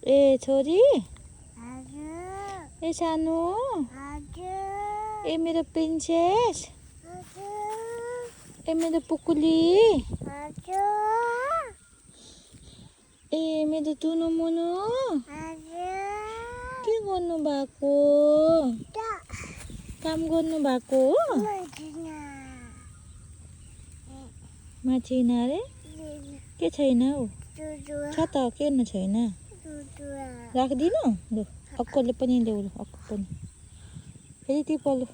ए छोरी हजुर ए सानो हजुर ए मेरो प्रिन्सेस हजुर ए मेरो पुकुली हजुर ए मेरो तुनु मुनु हजुर के गर्नु भएको काम गर्नु भएको हो माथिन अरे के छैन हौ छ त किन छैन राखिदिनु लु अक्कोले पनि ल्याउ लु अक्को पनि फेरि टिपलु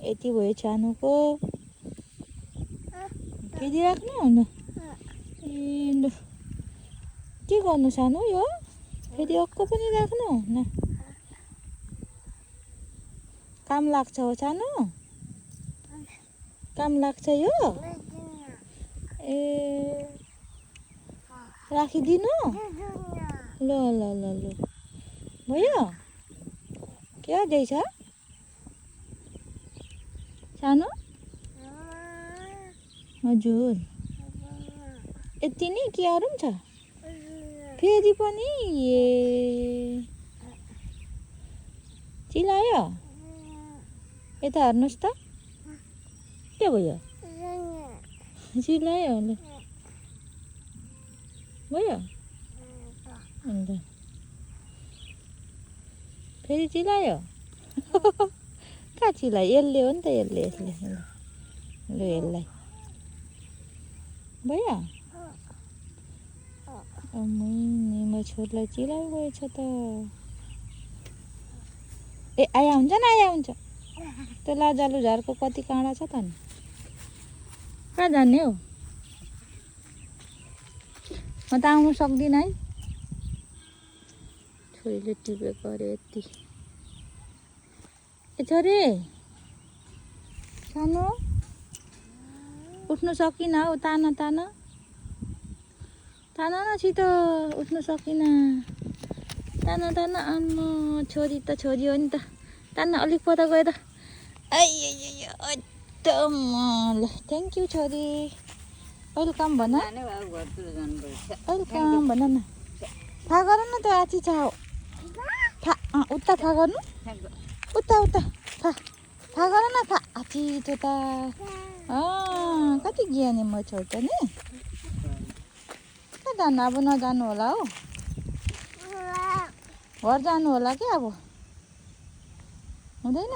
यति भयो सानोको फेरि राख्नु न ए लु के गर्नु सानो यो फेरि अक्को पनि राख्नु न काम लाग्छ हो सानो काम लाग्छ यो ए राखिदिनु ल ल ल ल भयो के गर्दैछ सानो हजुर यति नै के अरू पनि छ फेरि पनि ए चिलायो यता हेर्नुहोस् त के भयो चिलायो ल भयो अन्त फेरि चिलायो कहाँ चिलायो यसले हो नि त यसले ल यसलाई भयो मेरो छोरीलाई चिलाइ गएछ त ए आया हुन्छ न आया हुन्छ त्यो लाजालु झारको कति काँडा छ त नि कहाँ जाने हौ म त आउनु सक्दिनँ है छोरीले टिपेको अरे यति ए छोरी सानो उठ्नु सकिनँ हौ तान तान तान न छिटो उठ्नु सकिनँ तान तान आम्मा छोरी त छोरी हो नि त तान अलिक पता गयो त एकदम ल थ्याङ्क यू छोरी वेलकम भन वेलकम भन न थाहा गर न त्यो आची छ उता थाहा गर्नु उता उता थाहा गर न थाहा आची त्यो त कति ज्ञानी म छोरी त नि कहाँ जानु अब नजानु होला हौ घर जानु होला कि अब हुँदैन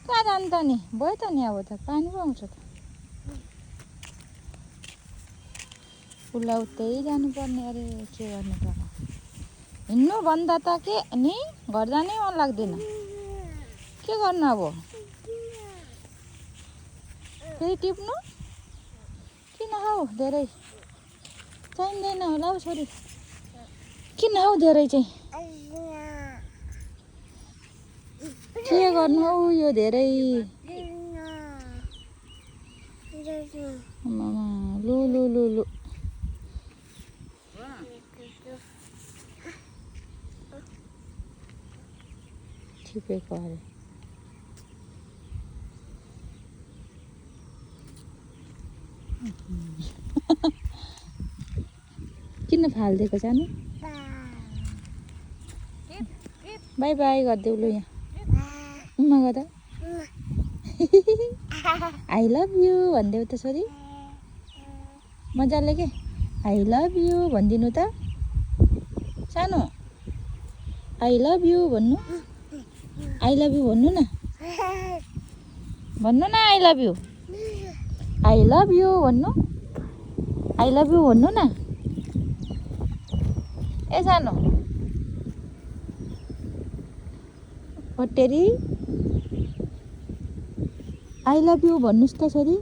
कहाँ जानु त नि भयो त नि अब त पानी पो आउँछ त उसलाई उतै जानुपर्ने अरे के गर्नु त हिँड्नु भन्दा त के नि घर जानै मन लाग्दैन के गर्नु अब फेरि टिप्नु किन हौ धेरै चाहिँदैन होला हौ छोरी किन हौ धेरै चाहिँ के गर्नु हौ यो धेरै लु लु लु लु टिपेको अरे किन फालिदिएको सानो बाई बाई गरिदेऊ लु यहाँ उमा गर्दा आई लभ यु भनिदेऊ त छोरी मजाले के आई लभ यु भनिदिनु त सानो आई लभ यु भन्नु आई लभ यु भन्नु न आई लभ यु भन्नु आई लभ यु भन्नु न ए सानो होटेरी आई लभ यु भन्नुहोस् त छोरी